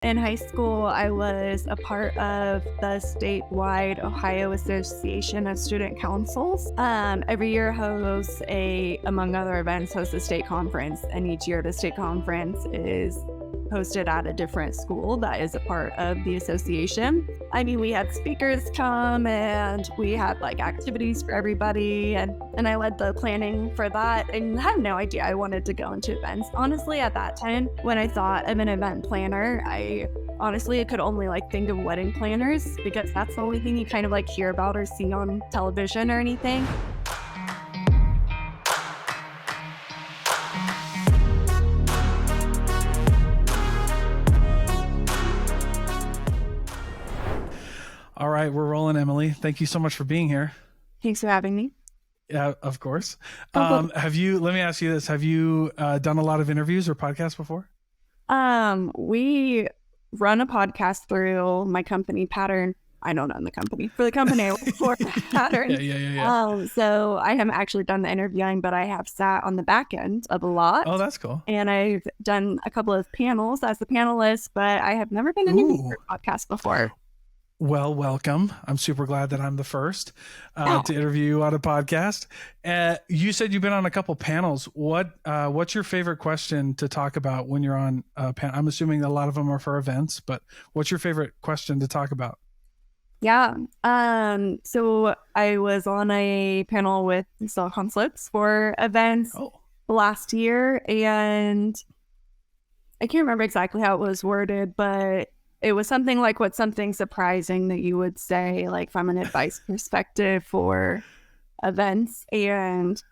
In high school, I was a part of the statewide Ohio Association of Student Councils. Every year hosts among other events, hosts a state conference, and each year the state conference is hosted at a different school that is a part of the association. I mean, we had speakers come and we had like activities for everybody, and I led the planning for that and had no idea I wanted to go into events. Honestly, at that time, when I thought of an event planner, I could only like think of wedding planners because that's the only thing you kind of like hear about or see on television or anything. All right, we're rolling, Emilee. Thank you so much for being here. Thanks for having me. Yeah, of course. Let me ask you this. Have you done a lot of interviews or podcasts before? We run a podcast through my company, Pattern. I don't own the company. For the company I work for, Pattern. Yeah. So I haven't actually done the interviewing, but I have sat on the back end of a lot. Oh, that's cool. And I've done a couple of panels as a panelist, but I have never been an interviewer for a podcast before. Well, welcome. I'm super glad that I'm the first to interview you on a podcast. You said you've been on a couple panels. What's your favorite question to talk about when you're on a panel? I'm assuming a lot of them are for events, but what's your favorite question to talk about? Yeah. So I was on a panel with Silicon Slopes for events last year, and I can't remember exactly how it was worded, but it was something like, what's something surprising that you would say, like from an advice perspective for events? And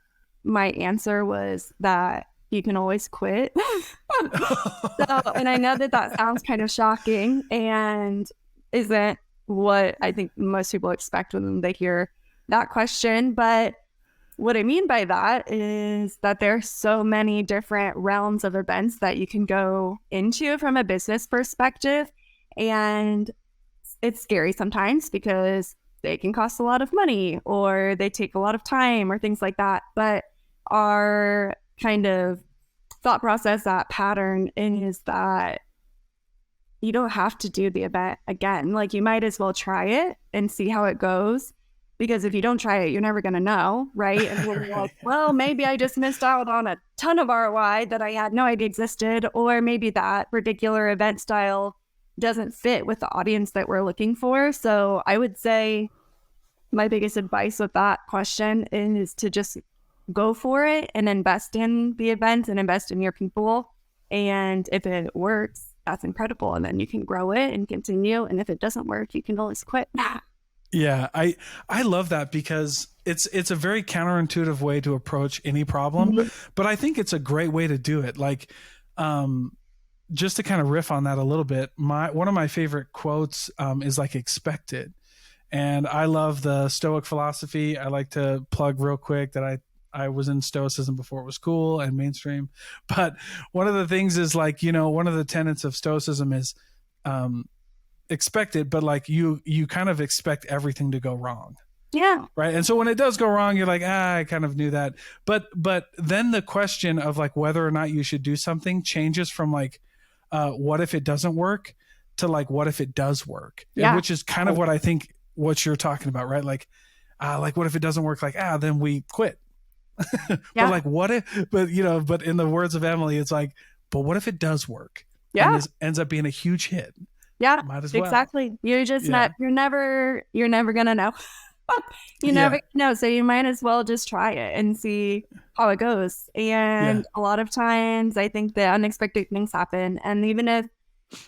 my answer was that you can always quit. And I know that sounds kind of shocking and isn't what I think most people expect when they hear that question. But what I mean by that is that there are so many different realms of events that you can go into from a business perspective. And it's scary sometimes because they can cost a lot of money or they take a lot of time or things like that. But our kind of thought process at Pattern is that you don't have to do the event again. Like, you might as well try it and see how it goes, because if you don't try it, you're never going to know, right? And we're like, well, maybe I just missed out on a ton of ROI that I had no idea existed, or maybe that particular event style doesn't fit with the audience that we're looking for. So I would say my biggest advice with that question is to just go for it and invest in the event and invest in your people. And if it works, that's incredible. And then you can grow it and continue. And if it doesn't work, you can always quit. Yeah, I love that, because it's a very counterintuitive way to approach any problem, but I think it's a great way to do it. Like, just to kind of riff on that a little bit, one of my favorite quotes is like, expect it. And I love the Stoic philosophy. I like to plug real quick that I was in Stoicism before it was cool and mainstream. But one of the things is like, one of the tenets of Stoicism is expect it, but like you kind of expect everything to go wrong. Yeah. Right. And so when it does go wrong, you're like, I kind of knew that. But then the question of like whether or not you should do something changes from like, what if it doesn't work to like, what if it does work? Yeah. Which is kind of what I think what you're talking about, right? Like what if it doesn't work? Like, then we quit. Yeah. But like, what if, but in the words of Emilee, it's like, but what if it does work? Yeah. And this ends up being a huge hit. Yeah, might as well. Exactly. You're just you're never going to know. You never know. So you might as well just try it and see how it goes. And a lot of times I think the unexpected things happen. And even if,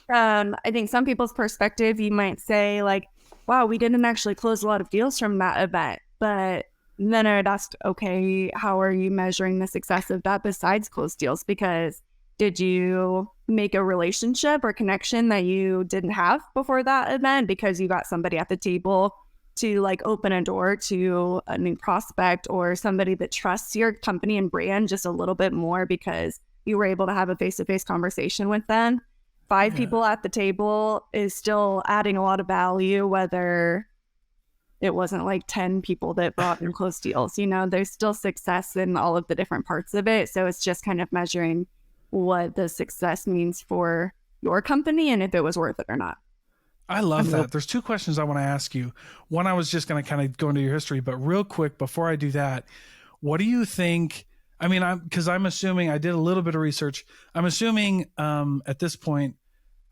I think some people's perspective, you might say like, wow, we didn't actually close a lot of deals from that event. But then I'd ask, okay, how are you measuring the success of that besides closed deals? Because did you make a relationship or connection that you didn't have before that event because you got somebody at the table to like open a door to a new prospect, or somebody that trusts your company and brand just a little bit more because you were able to have a face-to-face conversation with them? 5 people at the table is still adding a lot of value, whether it wasn't like 10 people that brought in closed deals. There's still success in all of the different parts of it. So it's just kind of measuring what the success means for your company and if it was worth it or not. I love that. There's two questions I want to ask you. One, I was just going to kind of go into your history, but real quick before I do that, what do you think? I mean, I'm assuming I did a little bit of research. I'm assuming at this point,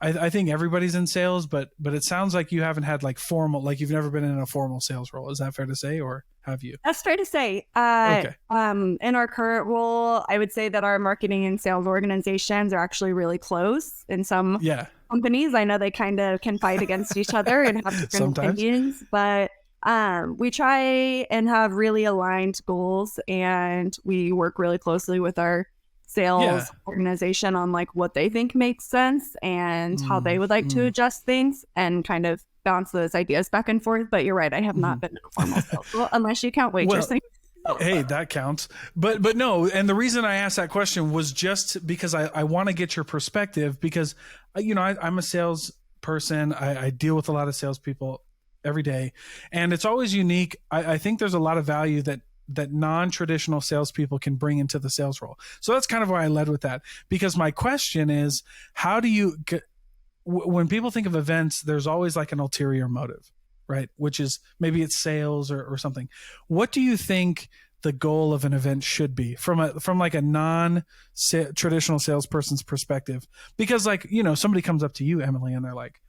I think everybody's in sales, but it sounds like you haven't had like formal, like you've never been in a formal sales role. Is that fair to say, or have you? That's fair to say. Okay. In our current role, I would say that our marketing and sales organizations are actually really close. In some companies, I know they kind of can fight against each other and have different opinions, but we try and have really aligned goals, and we work really closely with our sales organization on like what they think makes sense and how they would like to adjust things and kind of bounce those ideas back and forth. But you're right, I have not been in a formal sales role unless you count waitressing. Hey, that counts. But no, and the reason I asked that question was just because I want to get your perspective, because I'm a sales person. I deal with a lot of salespeople every day, and it's always unique. I think there's a lot of value that non-traditional salespeople can bring into the sales role. So that's kind of why I led with that, because my question is, how do you get, when people think of events, there's always like an ulterior motive, right? Which is maybe it's sales or something. What do you think the goal of an event should be from like a non-traditional salesperson's perspective? Because like, somebody comes up to you, Emilee, and they're like,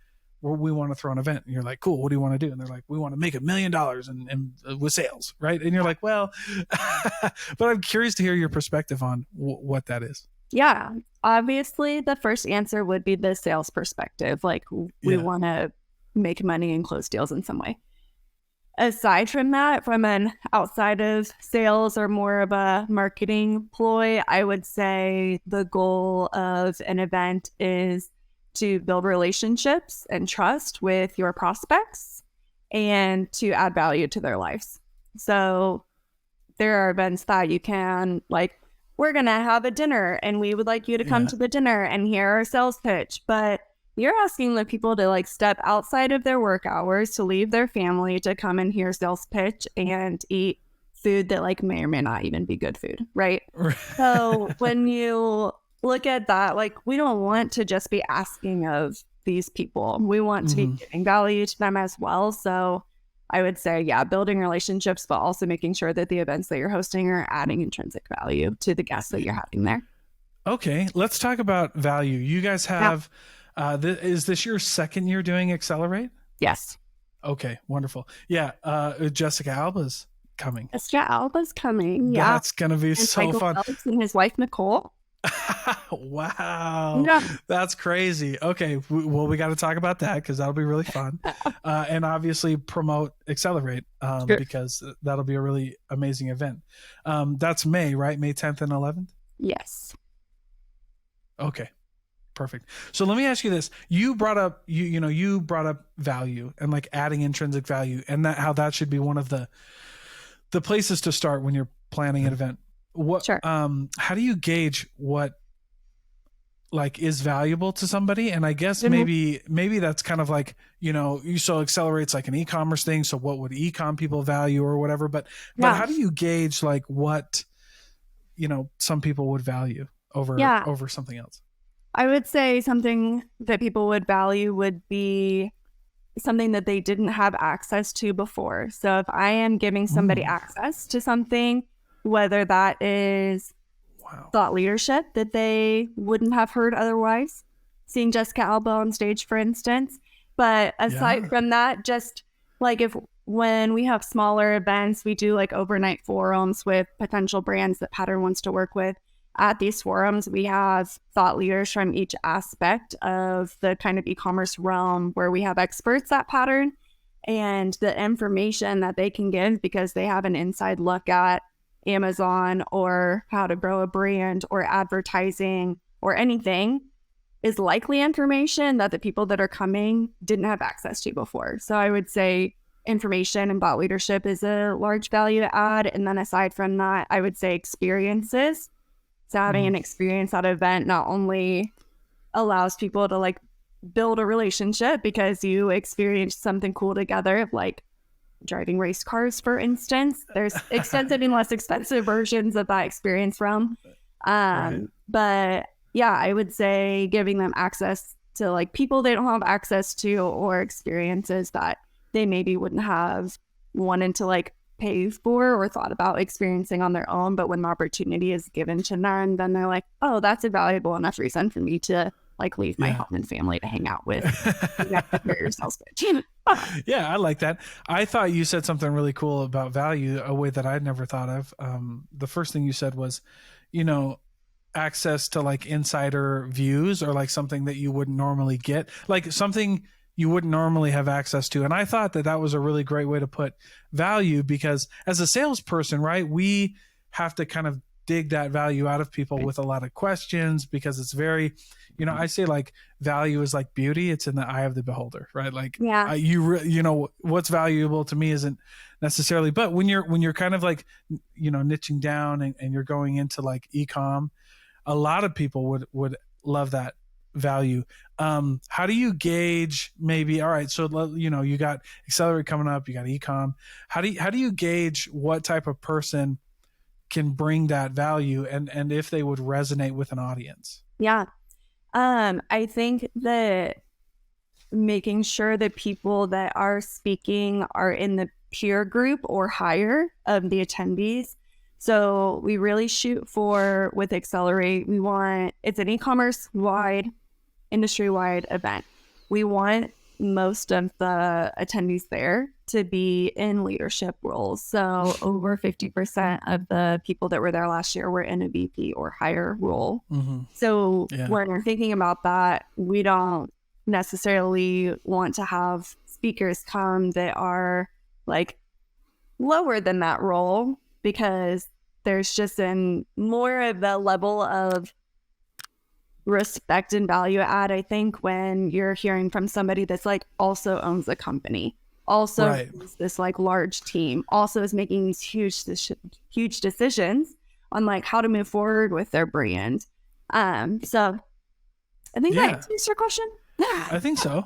well, we want to throw an event. And you're like, cool, what do you want to do? And they're like, we want to make $1 million and with sales, right? And you're like, well, but I'm curious to hear your perspective on what that is. Yeah, obviously the first answer would be the sales perspective. Like we want to make money and close deals in some way. Aside from that, from an outside of sales or more of a marketing ploy, I would say the goal of an event is to build relationships and trust with your prospects and to add value to their lives. So there are events that you can, like, we're going to have a dinner and we would like you to come to the dinner and hear our sales pitch. But you're asking the people to like step outside of their work hours, to leave their family to come and hear sales pitch and eat food that like may or may not even be good food, right? So when you look at that, like we don't want to just be asking of these people. We want to be giving value to them as well. So I would say, building relationships, but also making sure that the events that you're hosting are adding intrinsic value to the guests that you're having there. Okay, let's talk about value. You guys have, is this your second year doing Accelerate? Yes. Okay, wonderful. Yeah, Jessica Alba's coming. Jessica Alba's coming, yeah. That's going to be so Michael fun. Phelps and his wife, Nicole. Wow. That's crazy. Okay. Well, we got to talk about that because that'll be really fun. And obviously promote Accelerate because that'll be a really amazing event. That's May, right? May 10th and 11th? Yes. Okay. Perfect. So let me ask you this. You brought up, you brought up value and like adding intrinsic value and how that should be one of the places to start when you're planning an event. How do you gauge what like is valuable to somebody? And I guess maybe that's kind of like, so Accelerate's like an e-commerce thing. So what would e-com people value or whatever, but how do you gauge like what, some people would value over something else? I would say something that people would value would be something that they didn't have access to before. So if I am giving somebody access to something, whether that is thought leadership that they wouldn't have heard otherwise, seeing Jessica Alba on stage, for instance. But aside from that, just like when we have smaller events, we do like overnight forums with potential brands that Pattern wants to work with. At these forums, we have thought leaders from each aspect of the kind of e-commerce realm where we have experts at Pattern, and the information that they can give because they have an inside look at Amazon or how to grow a brand or advertising or anything is likely information that the people that are coming didn't have access to before. So I would say information and thought leadership is a large value to add. And then aside from that, I would say experiences. So having an experience at an event not only allows people to like build a relationship because you experienced something cool together, like driving race cars, for instance. There's expensive and less expensive versions of that experience realm. But yeah, I would say giving them access to like people they don't have access to, or experiences that they maybe wouldn't have wanted to like pay for or thought about experiencing on their own. But when the opportunity is given to them, then they're like, oh, that's a valuable enough reason for me to like leave my home and family to hang out with. You have to hear yourself pitch. Yeah, I like that. I thought you said something really cool about value, a way that I'd never thought of. The first thing you said was, you know, access to like insider views, or like something that you wouldn't normally get, like something you wouldn't normally have access to. And I thought that that was a really great way to put value, because as a salesperson, right, we have to kind of dig that value out of people with a lot of questions, because it's very, you know, I say like value is like beauty. It's in the eye of the beholder, right? Like, yeah, you know, what's valuable to me isn't necessarily, but when you're kind of like, you know, niching down, and you're going into like e-com, a lot of people would love that value. How do you gauge, maybe, all right, so, you know, you got Accelerate coming up, you got e-com. How do you gauge what type of person can bring that value, and if they would resonate with an audience? Yeah. I think that making sure that people that are speaking are in the peer group or higher of the attendees. So we really shoot for, with Accelerate, we want, it's an e-commerce wide, industry wide event. We want most of the attendees there to be in leadership roles. So over 50% of the people that were there last year were in a VP or higher role. Mm-hmm. So when we're thinking about that, we don't necessarily want to have speakers come that are like lower than that role, because there's just more of the level of respect and value add, I think, when you're hearing from somebody that's like also owns a company, also owns this like large team, also is making these huge decisions on like how to move forward with their brand. So I think that answers your question. I think so.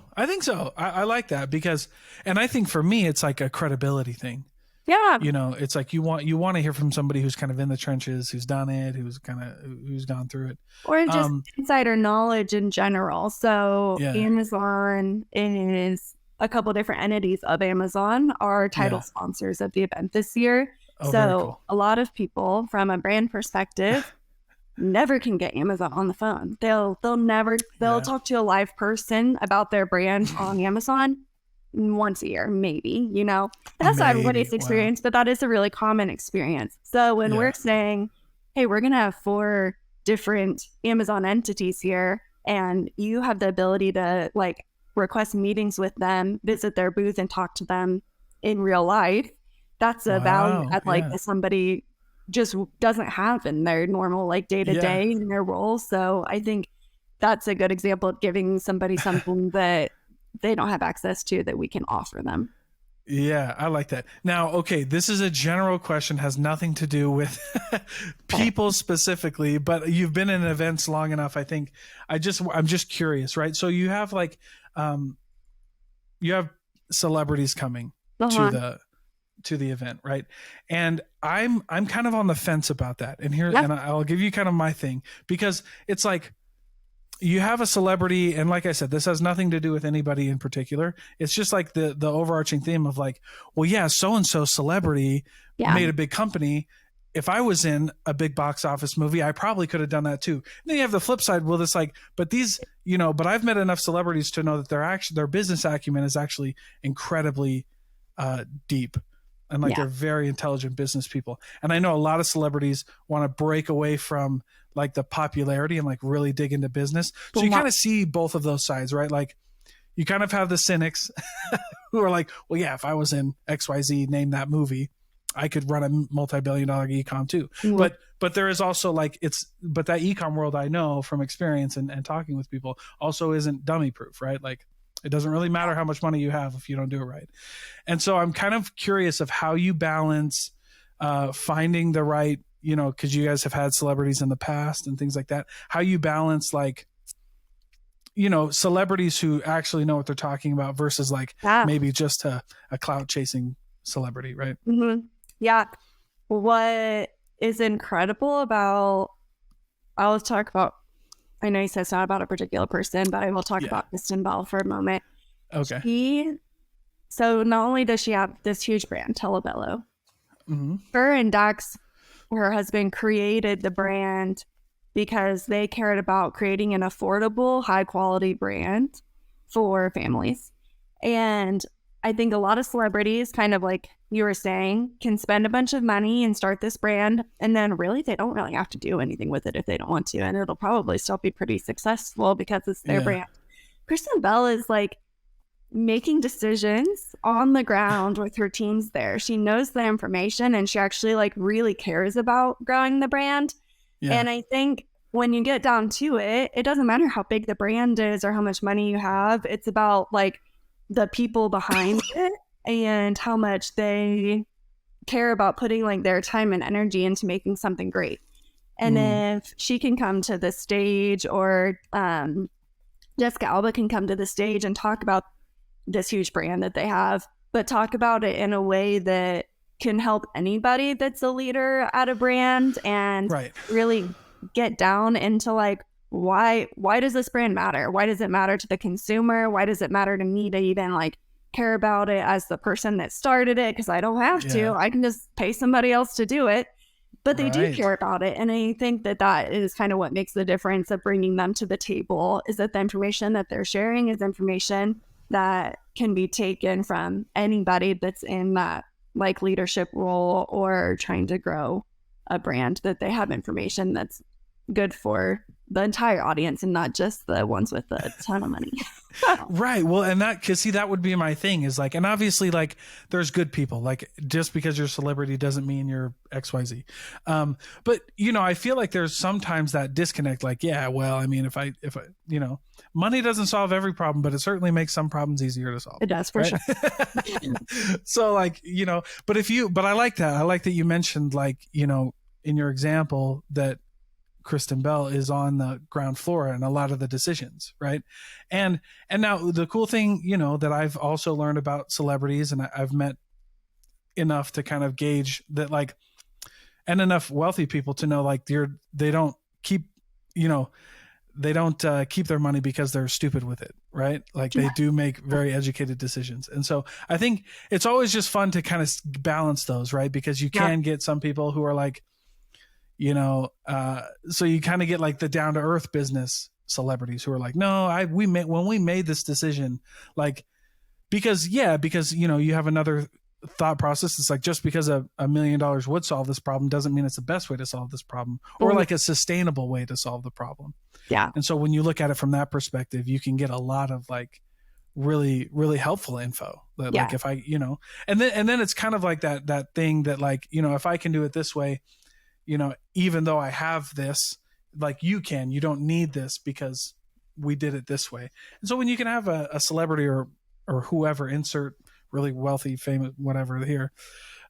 I like that, because, and I think for me, it's like a credibility thing. Yeah. You know, it's like you want to hear from somebody who's kind of in the trenches, who's done it, who's gone through it. Or just insider knowledge in general. So Amazon is, a couple different entities of Amazon are title sponsors of the event this year. Oh, so cool. A lot of people from a brand perspective never can get Amazon on the phone. They'll talk to a live person about their brand on Amazon once a year, maybe, you know. That's not everybody's experience, but that is a really common experience. So when we're saying, hey, we're going to have 4 different Amazon entities here, and you have the ability to like request meetings with them, visit their booth and talk to them in real life, that's a value that like somebody just doesn't have in their normal like day-to-day in their role. So I think that's a good example of giving somebody something that they don't have access to that we can offer them. Yeah, I like that. Now, okay, this is a general question, has nothing to do with people specifically, but you've been in events long enough. I think I'm just curious, right? So you have like, you have celebrities coming to the event, right? And I'm kind of on the fence about that. And and I'll give you kind of my thing, because it's like, you have a celebrity, and like I said, this has nothing to do with anybody in particular. It's just like the overarching theme of like, well, yeah, so-and-so celebrity made a big company. If I was in a big box office movie, I probably could have done that too. And then you have the flip side. Well, it's like, but these, you know, but I've met enough celebrities to know that their business acumen is actually incredibly deep. And like they're very intelligent business people. And I know a lot of celebrities want to break away from like the popularity and like really dig into business. So you kind of see both of those sides, right? Like you kind of have the cynics who are like, well, yeah, if I was in XYZ, name that movie, I could run a multi-billion-dollar e-com too. Mm-hmm. But there is also like, but that e-com world I know from experience and talking with people also isn't dummy proof, right? Like it doesn't really matter how much money you have if you don't do it right. And so I'm kind of curious of how you balance finding the right, you know, because you guys have had celebrities in the past and things like that, how you balance like, you know, celebrities who actually know what they're talking about versus like maybe just a clout chasing celebrity, right? Mm-hmm. Yeah. What is incredible about, I'll talk about I know he says not about a particular person, but I will talk about Kristen Bell for a moment. Okay. So not only does she have this huge brand, Telebello, her and Dax, her husband, created the brand because they cared about creating an affordable, high quality brand for families. And I think a lot of celebrities, kind of like you were saying, can spend a bunch of money and start this brand, and then really they don't really have to do anything with it if they don't want to, and it'll probably still be pretty successful because it's their brand. Kristen Bell is like making decisions on the ground with her teams there. She knows the information, and she actually like really cares about growing the brand. And I think when you get down to it, it doesn't matter how big the brand is or how much money you have. It's about like the people behind it and how much they care about putting like their time and energy into making something great. And if she can come to the stage, or Jessica Alba can come to the stage and talk about this huge brand that they have, but talk about it in a way that can help anybody that's a leader at a brand, and really get down into like, why does this brand matter? Why does it matter to the consumer? Why does it matter to me to even like care about it as the person that started it? Because I don't have to. I can just pay somebody else to do it. But they do care about it. And I think that is kind of what makes the difference of bringing them to the table, is that the information that they're sharing is information that can be taken from anybody that's in that like leadership role or trying to grow a brand, that they have information that's good for the entire audience and not just the ones with a ton of money. Right. Well, and that would be my thing, is like, and obviously like there's good people, like just because you're a celebrity doesn't mean you're XYZ. But I feel like there's sometimes that disconnect, like, well, I mean, if I, money doesn't solve every problem, but it certainly makes some problems easier to solve. It does, for sure. So like, but I like that. I like that you mentioned like, in your example that Kristen Bell is on the ground floor and a lot of the decisions, right? And now the cool thing, that I've also learned about celebrities, and I've met enough to kind of gauge that, like, and enough wealthy people to know like they don't keep their money because they're stupid with it, right? Like they do make very educated decisions. And so I think it's always just fun to kind of balance those, right? Because you can get some people who are like, so you kind of get like the down to earth business celebrities who are like, no, when we made this decision, like, because you have another thought process. It's like, just because $1 million would solve this problem doesn't mean it's the best way to solve this problem, or like a sustainable way to solve the problem. Yeah. And so when you look at it from that perspective, you can get a lot of like really, really helpful info that like, if I, and then it's kind of like that thing that like, if I can do it this way, even though I have this, like you don't need this because we did it this way. And so when you can have a celebrity or whoever, insert really wealthy, famous, whatever here,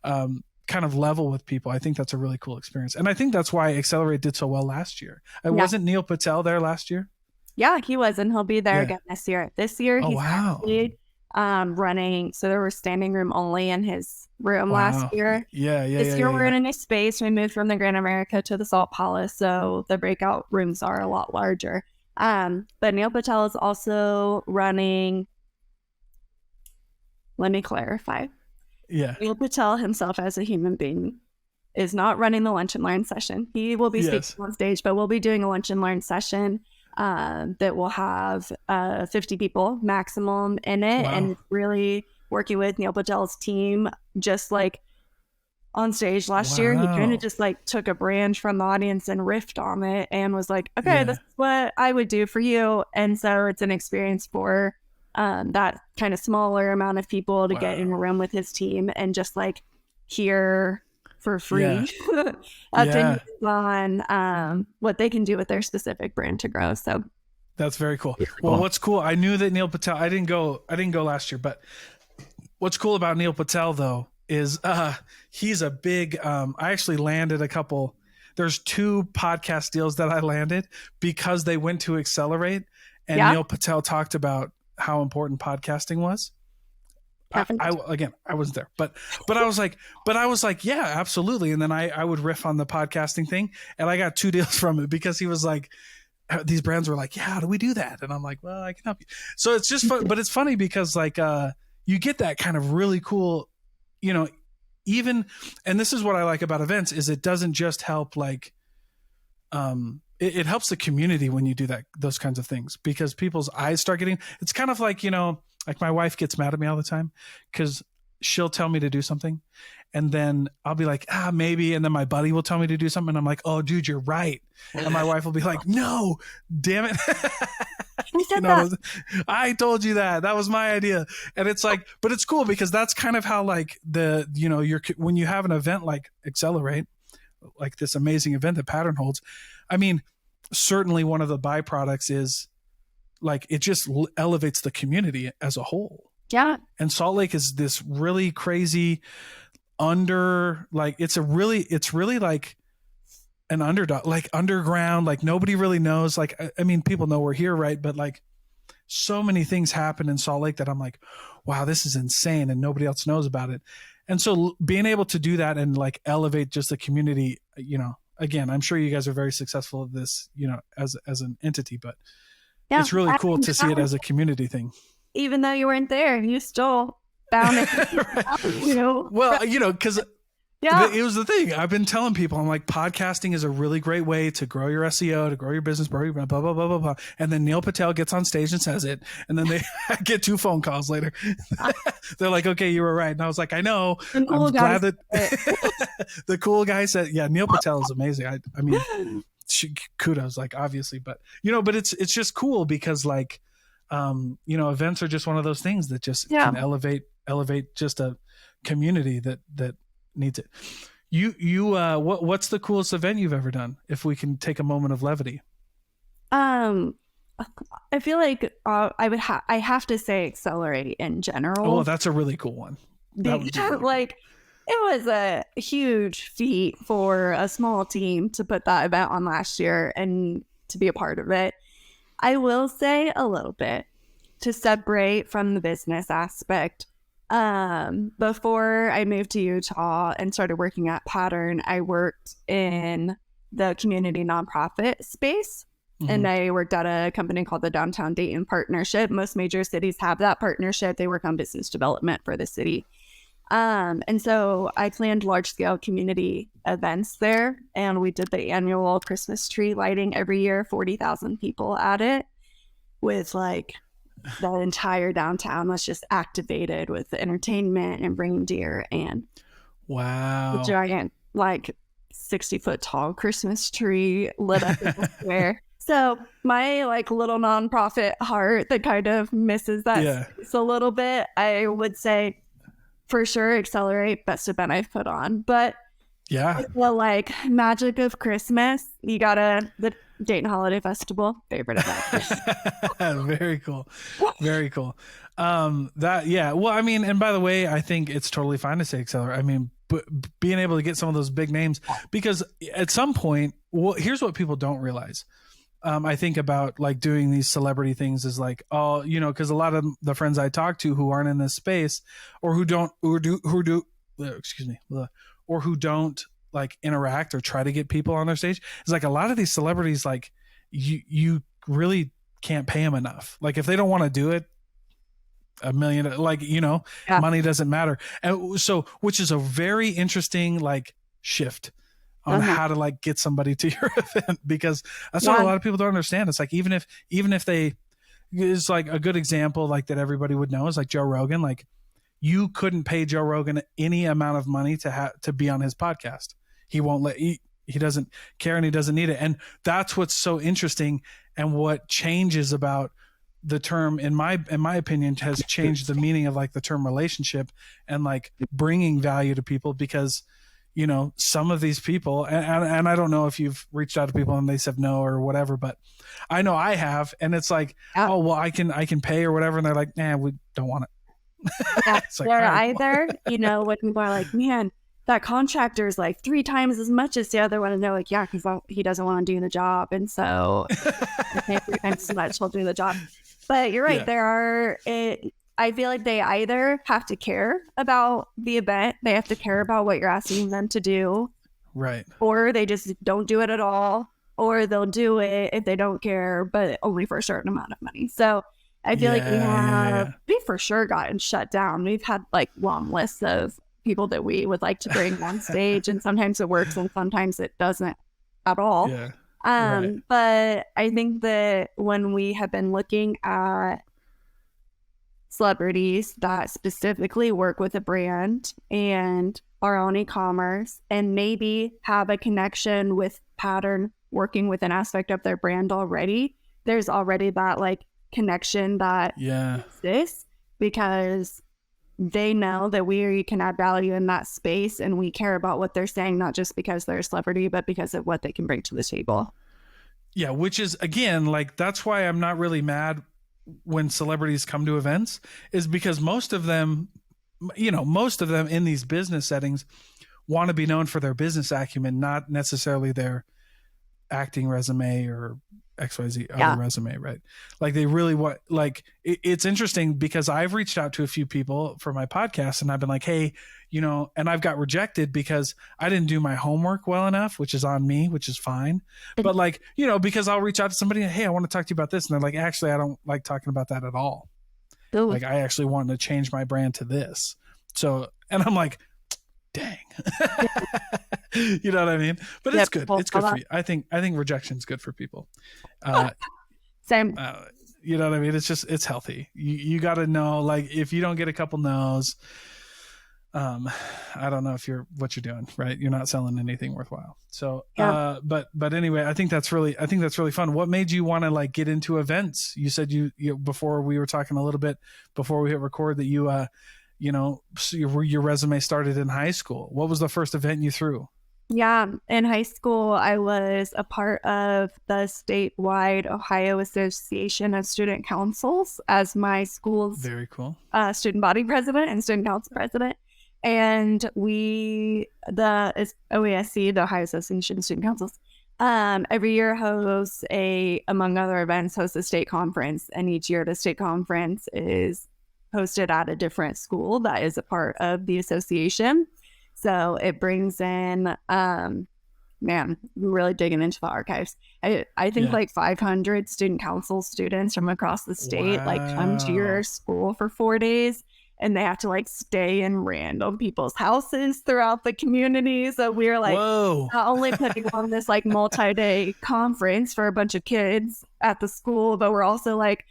kind of level with people, I think that's a really cool experience. And I think that's why Accelerate did so well last year. Wasn't Neil Patel there last year? Yeah, he was, and he'll be there again this year. This year, he's actually running. So there was standing room only in his room last year. This year we're in a new space. We moved from the Grand America to the Salt Palace, so the breakout rooms are a lot larger. But Neil Patel is also running. Let me clarify. Neil Patel himself as a human being is not running the lunch and learn session. He will be speaking on stage, but we'll be doing a lunch and learn session that will have 50 people maximum in it. And really working with Neil Patel's team, just like on stage last year, he kind of just like took a branch from the audience and riffed on it and was like, okay, this is what I would do for you. And so it's an experience for that kind of smaller amount of people to get in a room with his team and just like hear for free opinions on what they can do with their specific brand to grow. So that's very cool. Well, what's cool, I knew that Neil Patel, I didn't go last year, but what's cool about Neil Patel though is he's a big I actually landed there's 2 podcast deals that I landed because they went to Accelerate, and Neil Patel talked about how important podcasting was. I wasn't there, but I was like, yeah, absolutely. And then I would riff on the podcasting thing, and I got 2 deals from it because he was like, these brands were like, yeah, how do we do that? And I'm like, well, I can help you. So it's just fun, but it's funny because like, you get that kind of really cool, even, and this is what I like about events is it doesn't just help like, it helps the community when you do those kinds of things, because people's eyes start getting, it's kind of like, like my wife gets mad at me all the time because she'll tell me to do something and then I'll be like, maybe. And then my buddy will tell me to do something. And I'm like, oh dude, you're right. And my wife will be like, no, damn it. Who said that? I told you that was my idea. And it's like, but it's cool because that's kind of how like when you have an event like Accelerate, like this amazing event that Pattern holds, I mean, certainly one of the byproducts is like, it just elevates the community as a whole. Yeah. And Salt Lake is this really crazy it's really like an underdog, like underground, like nobody really knows. Like, I mean, people know we're here, right? But like so many things happen in Salt Lake that I'm like, wow, this is insane. And nobody else knows about it. And so being able to do that and like elevate just the community, again, I'm sure you guys are very successful at this, as an entity, but it's really cool to see it as a community thing. Even though you weren't there, you still found it. Right. Well, because it was the thing. I've been telling people, I'm like, podcasting is a really great way to grow your SEO, to grow your business, blah, blah, blah, blah, blah, blah. And then Neil Patel gets on stage and says it. And then they get 2 phone calls later. They're like, okay, you were right. And I was like, I know. I'm glad that the cool guy said, yeah, Neil Patel is amazing. I mean, kudos, like obviously, but but it's just cool because like, events are just one of those things that just can elevate just a community that needs it. What's the coolest event you've ever done? If we can take a moment of levity. I feel like I have to say Accelerate in general. Oh, that's a really cool one. Like it was a huge feat for a small team to put that event on last year and to be a part of it. I will say a little bit to separate from the business aspect. Before I moved to Utah and started working at Pattern, I worked in the community nonprofit space. Mm-hmm. And I worked at a company called the Downtown Dayton Partnership. Most major cities have that partnership. They work on business development for the city. And so I planned large-scale community events there, and we did the annual Christmas tree lighting every year, 40,000 people at it, with like the entire downtown was just activated with entertainment and reindeer and wow, the giant like 60-foot tall Christmas tree lit up in the square. So my like little nonprofit heart that kind of misses that a little bit, I would say for sure Accelerate, best event I've put on. But yeah, well, like magic of Christmas, you gotta the Dayton Holiday Festival, favorite event. Very cool. Very cool. Well, I mean, and by the way, I think it's totally fine to say Accelerate. I mean, being able to get some of those big names, because at some point, well, here's what people don't realize. I think about like doing these celebrity things is like, oh, because a lot of the friends I talk to who aren't in this space or who don't like interact or try to get people on their stage, is like a lot of these celebrities, like you really can't pay them enough. Like if they don't want to do it, $1 million, like, money doesn't matter. And so, which is a very interesting like shift on how to like get somebody to your event, because that's what a lot of people don't understand. It's like, even if they, is like a good example, like that everybody would know is like Joe Rogan. Like you couldn't pay Joe Rogan any amount of money to be on his podcast. He won't he doesn't care and he doesn't need it. And that's what's so interesting. And what changes about the term, in my opinion, has changed the meaning of like the term relationship and like bringing value to people, because some of these people, and I don't know if you've reached out to people and they said no or whatever, but I know I have, and it's like, oh, well, I can pay or whatever. And they're like, nah, we don't want it. It's like, either, when people are like, man, that contractor is like 3 times as much as the other one. And they're like, yeah, because he doesn't want to do the job. And so I pay 3 times as much, he'll do the job. But you're right. Yeah. I feel like they either have to care about the event, they have to care about what you're asking them to do. Right. Or they just don't do it at all. or they'll do it if they don't care, but only for a certain amount of money. So I feel like we for sure gotten shut down. We've had like long lists of people that we would like to bring on stage, and sometimes it works and sometimes it doesn't at all. Yeah. But I think that when we have been looking at celebrities that specifically work with a brand and are on e-commerce and maybe have a connection with Pattern working with an aspect of their brand already, there's already that like connection that exists because they know that we can add value in that space and we care about what they're saying, not just because they're a celebrity, but because of what they can bring to the table. Yeah, which is, again, like, that's why I'm not really mad when celebrities come to events, is because most of them in these business settings want to be known for their business acumen, not necessarily their acting resume or XYZ other resume, right? Like they really want, like, it's interesting because I've reached out to a few people for my podcast and I've been like, hey, and I've got rejected because I didn't do my homework well enough, which is on me, which is fine. But like, because I'll reach out to somebody and, hey, I want to talk to you about this. And they're like, actually, I don't like talking about that at all. Ooh. Like I actually want to change my brand to this. So, and I'm like, dang, you know what I mean? But it's good. It's good for you. I think rejection's good for people. Same. You know what I mean? It's healthy. You got to know, like, if you don't get a couple no's, I don't know what you're doing, right? You're not selling anything worthwhile. So, but anyway, I think that's really fun. What made you want to like get into events? You said you before we were talking a little bit before we hit record that your resume started in high school. What was the first event you threw? Yeah, in high school, I was a part of the statewide Ohio Association of Student Councils as my school's very cool student body president and student council president. And the OASC, the Ohio Association of Student Councils, every year hosts among other events, hosts a state conference. And each year the state conference is hosted at a different school that is a part of the association. So it brings in, we're really digging into the archives. I think like 500 student council students from across the state like come to your school for 4 days. And they have to like stay in random people's houses throughout the community. So we're like not only putting on this like multi-day conference for a bunch of kids at the school, but we're also like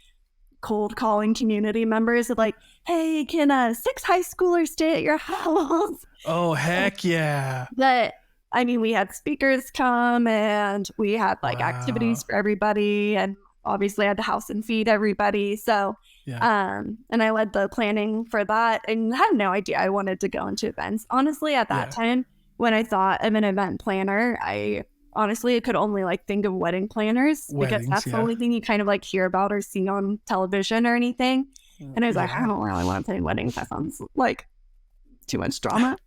cold calling community members of like, hey, can 6 high schoolers stay at your house? Oh, heck yeah. But I mean, we had speakers come and we had like activities for everybody, and obviously I had to house and feed everybody. So and I led the planning for that and had no idea I wanted to go into events. Honestly, at that time, when I thought of an event planner, I could only like think of wedding planners because that's the only thing you kind of like hear about or see on television or anything. And I was like, I don't really want to plan weddings. That sounds like too much drama.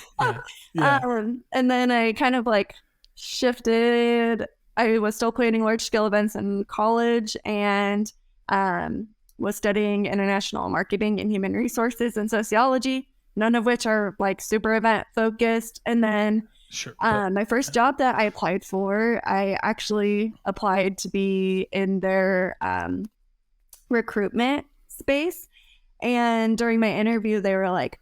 And then I kind of like shifted. I was still planning large scale events in college and was studying international marketing and human resources and sociology, none of which are like super event focused. And then my first job that I applied for, I actually applied to be in their recruitment space. And during my interview, they were like,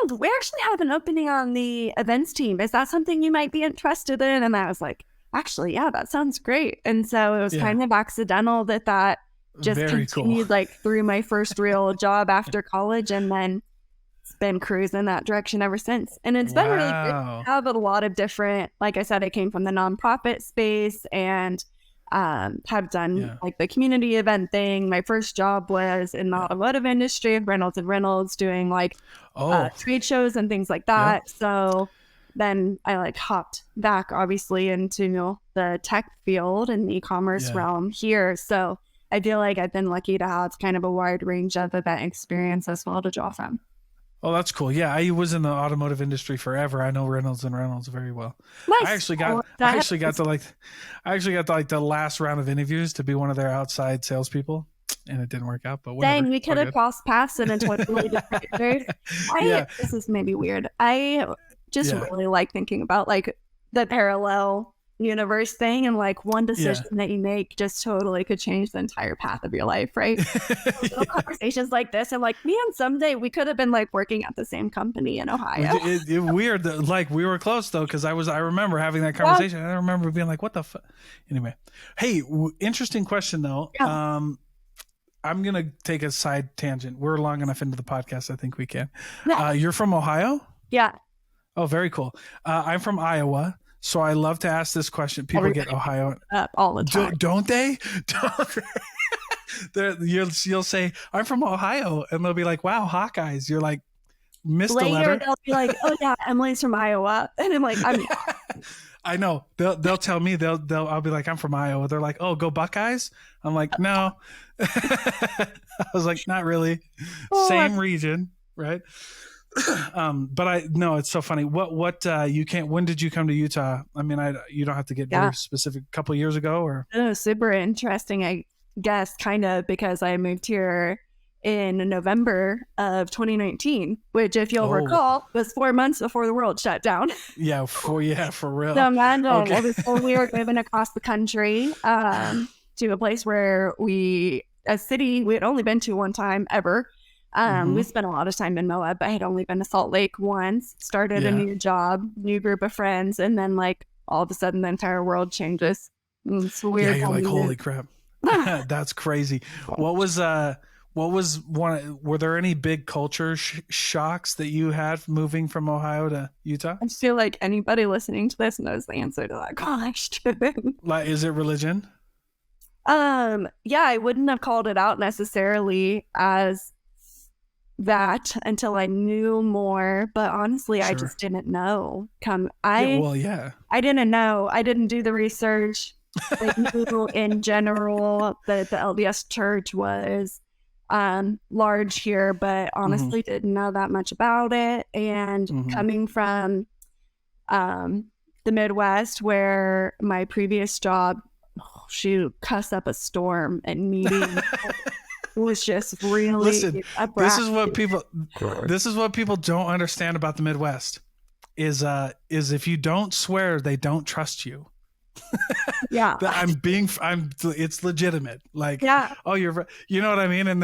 we actually have an opening on the events team. Is that something you might be interested in? And I was like, actually, yeah, that sounds great. And so it was kind of accidental that just continued like through my first real job after college, and then it's been cruising that direction ever since. And it's been really good. I have a lot of different, like I said, I came from the nonprofit space and have done like the community event thing. My first job was in the automotive industry, Reynolds and Reynolds, doing like trade shows and things like that. So then I like hopped back obviously into the tech field and the e-commerce realm here. So I feel like I've been lucky to have kind of a wide range of event experience as well to draw from. Oh, that's cool. Yeah, I was in the automotive industry forever. I know Reynolds and Reynolds very well. Nice. I actually got to the last round of interviews to be one of their outside salespeople, and it didn't work out. But whatever. Dang, we could have crossed paths in a totally different way. This is maybe weird. I just really like thinking about like the parallel universe thing, and like one decision that you make just totally could change the entire path of your life, right? Little conversations like this, and like, man, someday we could have been like working at the same company in Ohio. Weird, like we were close though, because I remember having that conversation. I remember being like, what the fuck? Anyway, hey, interesting question though. I'm gonna take a side tangent. We're long enough into the podcast, I think we can. You're from Ohio? Yeah. Oh, very cool. I'm from Iowa, so I love to ask this question. People get Ohio up all the time, don't they? You'll say, I'm from Ohio, and they'll be like, wow, Hawkeyes. You're like, missed a letter. They'll be like, oh yeah, Emilee's from Iowa, and I'm like, I know. They'll tell me, I'll be like, I'm from Iowa. They're like, oh, go Buckeyes. I'm like, no. I was like, not really. Same region, right? But it's so funny. When did you come to Utah? I mean, you don't have to get very specific. A couple of years ago, or super interesting, I guess, kind of, because I moved here in November of 2019, which, if you'll recall, was 4 months before the world shut down. For real. So imagine it was when we were moving across the country to a place where a city we had only been to one time ever. We spent a lot of time in Moab, but I had only been to Salt Lake once, started a new job, new group of friends, and then like all of a sudden the entire world changes. It's weird. Yeah, you're like, holy crap. That's crazy. What was were there any big culture shocks that you had moving from Ohio to Utah? I feel like anybody listening to this knows the answer to that question. Like, is it religion? Yeah, I wouldn't have called it out necessarily as that until I knew more, but honestly, I just didn't know. I didn't know. I didn't do the research. I knew in general that the LDS church was large here, but honestly didn't know that much about it. And coming from the Midwest, where my previous job, she cussed up a storm and meeting was just really. Listen, this is what people don't understand about the Midwest is if you don't swear, they don't trust you. Yeah, it's legitimate. Like, oh, you know what I mean? And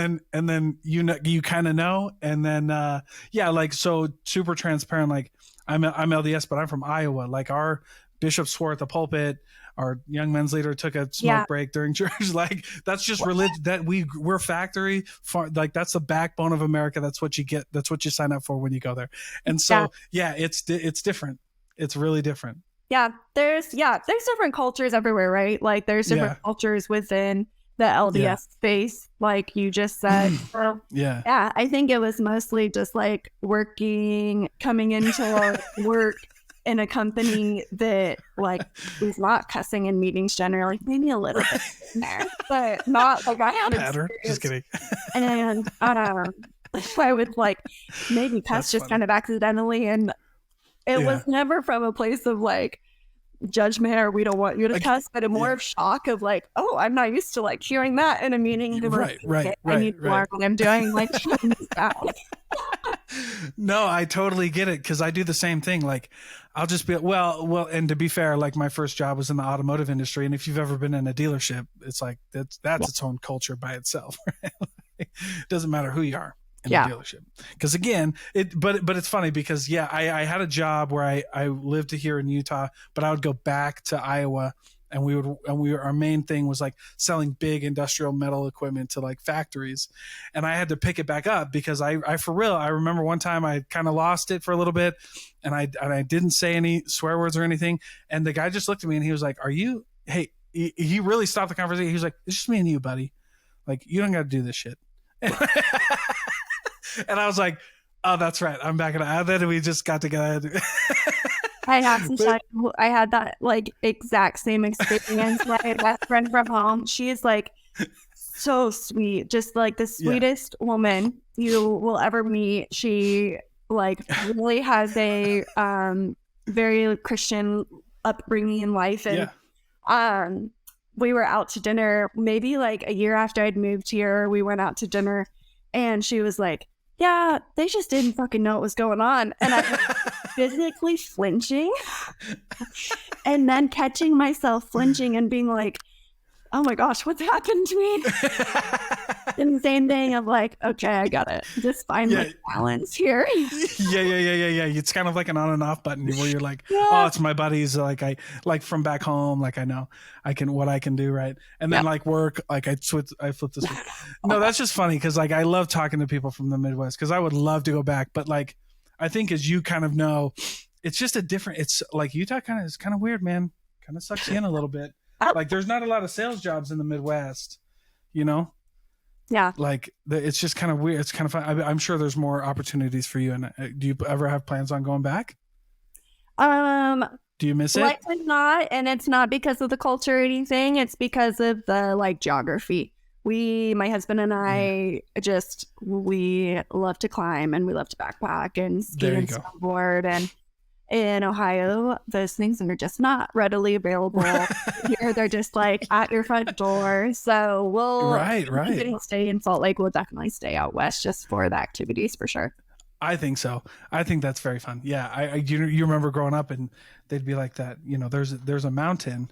then you kind of know, and then like, so super transparent. Like, I'm LDS, but I'm from Iowa. Like, our bishop swore at the pulpit. Our young men's leader took a smoke break during church. Like, that's just religion. That we're factory. Like, that's the backbone of America. That's what you get. That's what you sign up for when you go there. And so, it's different. It's really different. Yeah, there's different cultures everywhere, right? Like, there's different cultures within the LDS space, like you just said. I think it was mostly just like coming into work in a company that like was not cussing in meetings generally, maybe a little bit in there, but not like I had pattern. Just kidding. And I would like maybe cuss just kind of accidentally, and it was never from a place of like judgment or we don't want you to cuss, but more of shock of like, oh, I'm not used to like hearing that in a meeting. I need to learn what I'm doing. Like, no, I totally get it, because I do the same thing. Like, I'll just be well, and to be fair, like, my first job was in the automotive industry, and if you've ever been in a dealership, it's like that's its own culture by itself. Right? It doesn't matter who you are in the dealership, because again, but it's funny because I had a job where I lived here in Utah, but I would go back to Iowa, and our main thing was like selling big industrial metal equipment to like factories, and I had to pick it back up because I for real, I remember one time I kind of lost it for a little bit, and I didn't say any swear words or anything, and the guy just looked at me and he was like, he really stopped the conversation. He was like, it's just me and you, buddy. Like, you don't got to do this shit. And I was like, oh, that's right. I'm back. And then we just got together. I have to tell you, I had that like exact same experience. My best friend from home, she is like so sweet, just like the sweetest woman you will ever meet. She like really has a very Christian upbringing in life, and we were out to dinner maybe like a year after I'd moved here. We went out to dinner, and she was like, yeah, they just didn't fucking know what was going on. And I was physically flinching. and then catching myself flinching and being like, oh my gosh, what's happened to me? And the same thing of like, okay, I gotta just find my balance here. Yeah. It's kind of like an on and off button where you're like, oh, it's my buddies. Like I like from back home. Like I know what I can do. Right. And then like work, like I flip this. No, that's just funny. Cause like, I love talking to people from the Midwest cause I would love to go back. But like, I think as you kind of know, it's just it's like Utah is kind of weird, man. Kind of sucks you in a little bit. Like there's not a lot of sales jobs in the Midwest, you know? Yeah. Like it's just kind of weird. It's kind of fun. I'm sure there's more opportunities for you. And do you ever have plans on going back? Do you miss it? Likely not. And it's not because of the culture or anything. It's because of the like geography. My husband and I we love to climb and we love to backpack and ski and snowboard. And in Ohio, those things are just not readily available. Here, they're just like at your front door. So we'll stay in Salt Lake. We'll definitely stay out west just for the activities for sure. I think so. I think that's very fun. Yeah, you remember growing up and they'd be like that. You know, there's a mountain,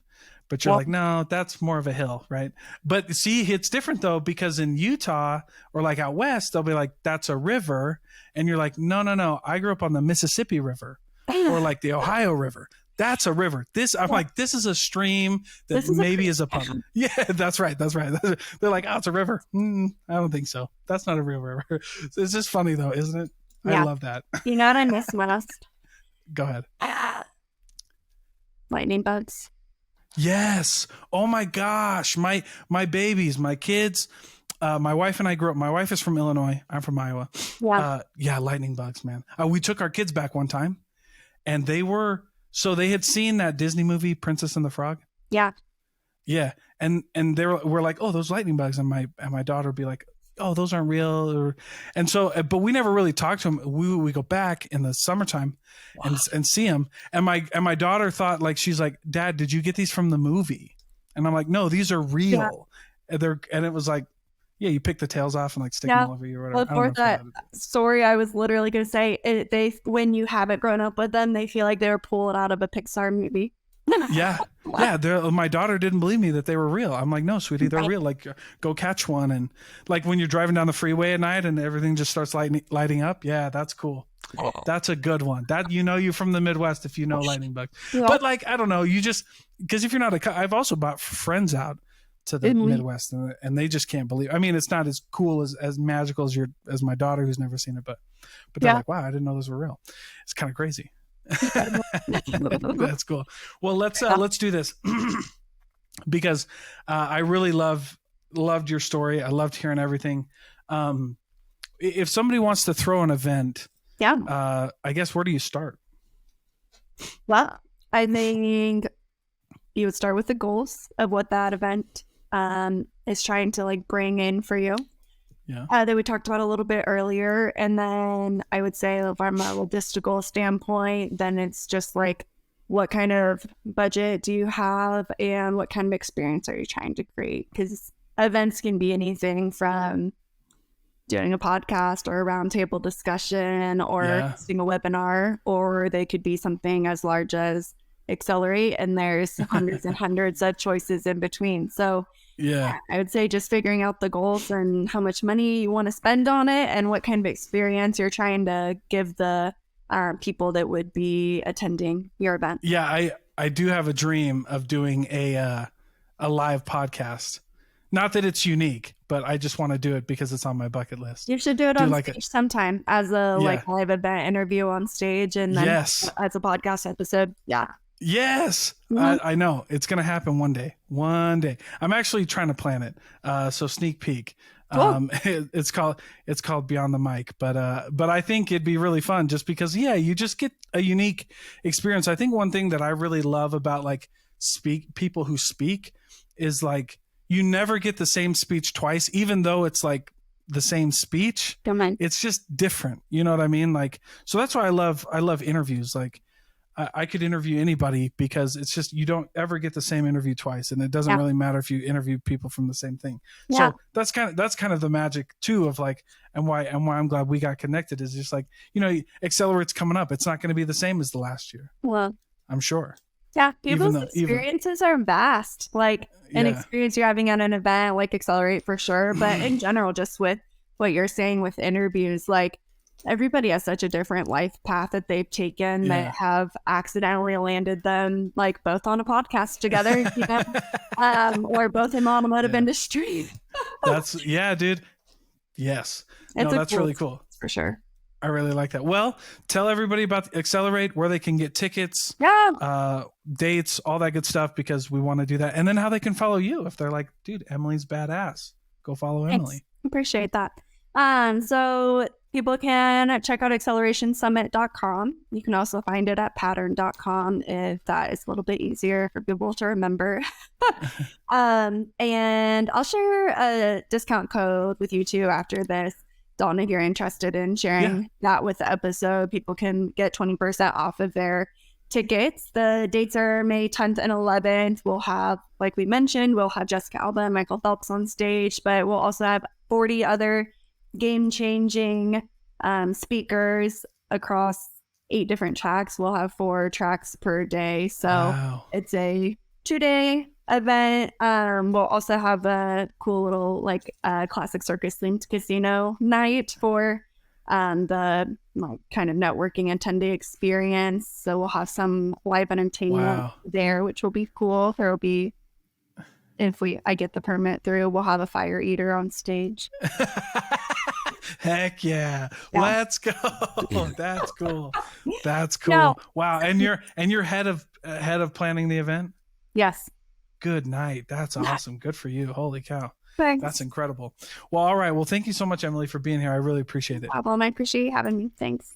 but you're like, no, that's more of a hill, right? But see, it's different though because in Utah or like out west, they'll be like, that's a river, and you're like, no, I grew up on the Mississippi River. Or like the Ohio River. That's a river. I'm like, this is a stream that maybe is a pond. Yeah, that's right. They're like, oh, it's a river. I don't think so. That's not a real river. It's just funny though, isn't it? Yeah. I love that. You know what I miss most? Go ahead. Lightning bugs. Yes. Oh my gosh. My babies, my kids. My wife and I grew up. My wife is from Illinois. I'm from Iowa. Yeah. Lightning bugs, man. We took our kids back one time. And they had seen that Disney movie, Princess and the Frog. Yeah. Yeah. And we're like, oh, those lightning bugs. And my daughter would be like, oh, those aren't real. But we never really talked to them. We go back in the summertime and see them. And my daughter thought like, she's like, Dad, did you get these from the movie? And I'm like, no, these are real. Yeah. And it was like, yeah, you pick the tails off and like stick them over you or whatever. Well, for that story, I was literally going to say, when you haven't grown up with them, they feel like they were pulled out of a Pixar movie. Yeah. My daughter didn't believe me that they were real. I'm like, no, sweetie, they're real. Like, go catch one. And like when you're driving down the freeway at night and everything just starts lighting up. Yeah, that's cool. That's a good one. That you from the Midwest if you know lightning bugs. Yeah. But like, I don't know, because if you're not I've also brought friends out to the Midwest and they just can't believe. I mean, it's not as cool as magical as my daughter who's never seen it, but they're like, wow, I didn't know those were real. It's kind of crazy. That's cool. Well, let's do this because I really loved your story. I loved hearing everything. If somebody wants to throw an event, I guess where do you start? Well, I think you would start with the goals of what that event is trying to like bring in for you. Yeah. That we talked about a little bit earlier. And then I would say from a logistical standpoint, then it's just like, what kind of budget do you have and what kind of experience are you trying to create? Because events can be anything from doing a podcast or a roundtable discussion or hosting a webinar, or they could be something as large as Accelerate, and there's hundreds and hundreds of choices in between. So I would say just figuring out the goals and how much money you want to spend on it and what kind of experience you're trying to give the people that would be attending your event. Yeah, I do have a dream of doing a live podcast. Not that it's unique, but I just want to do it because it's on my bucket list. You should do it on stage sometime as a live event interview on stage, and then as a podcast episode. Yeah. Yes, I know it's going to happen one day. I'm actually trying to plan it. So sneak peek. Cool. It's called Beyond the Mic, but I think it'd be really fun just because you just get a unique experience. I think one thing that I really love about like people who speak is like you never get the same speech twice, even though it's like the same speech. It's just different. You know what I mean? Like, so that's why I love interviews. Like I could interview anybody because it's just, you don't ever get the same interview twice. And it doesn't really matter if you interview people from the same thing. Yeah. So that's kind of the magic too of like, and why I'm glad we got connected is just like, Accelerate's coming up. It's not going to be the same as the last year. Well, I'm sure. Yeah, even people's though even experiences are vast. Like an yeah. experience you're having at an event, like Accelerate for sure, but in general, just with what you're saying with interviews, like everybody has such a different life path that they've taken that Yeah. have accidentally landed them like both on a podcast together, or both in the automotive Yeah. industry. That's yeah, dude. Yes. It's No, a that's cool really experience cool. for sure. I really like that. Well, tell everybody about Accelerate, where they can get tickets, Yeah. dates, all that good stuff, because we want to do that. And then how they can follow you if they're like, dude, Emilee's badass. Go follow Thanks. Emilee. Appreciate that. So people can check out accelerationsummit.com. You can also find it at pattern.com if that is a little bit easier for people to remember. And I'll share a discount code with you too after this. Dawn, if you're interested in sharing that with the episode, people can get 20% off of their tickets. The dates are May 10th and 11th. We'll have, like we mentioned, we'll have Jessica Alba and Michael Phelps on stage, but we'll also have 40 other game-changing speakers across 8 different tracks. We'll have 4 tracks per day. So it's a 2-day event. We'll also have a cool little like classic circus themed casino night for the like kind of networking and 10-day experience. So we'll have some live entertainment there, which will be cool. There will be, if I get the permit through, we'll have a fire eater on stage. Heck yeah. Let's go. That's cool. That's cool. No. Wow. And you're head of planning the event? Yes. Good night. That's awesome. Good for you. Holy cow. Thanks. That's incredible. Well, all right. Well, thank you so much, Emilee, for being here. I really appreciate it. Well, I appreciate you having me. Thanks.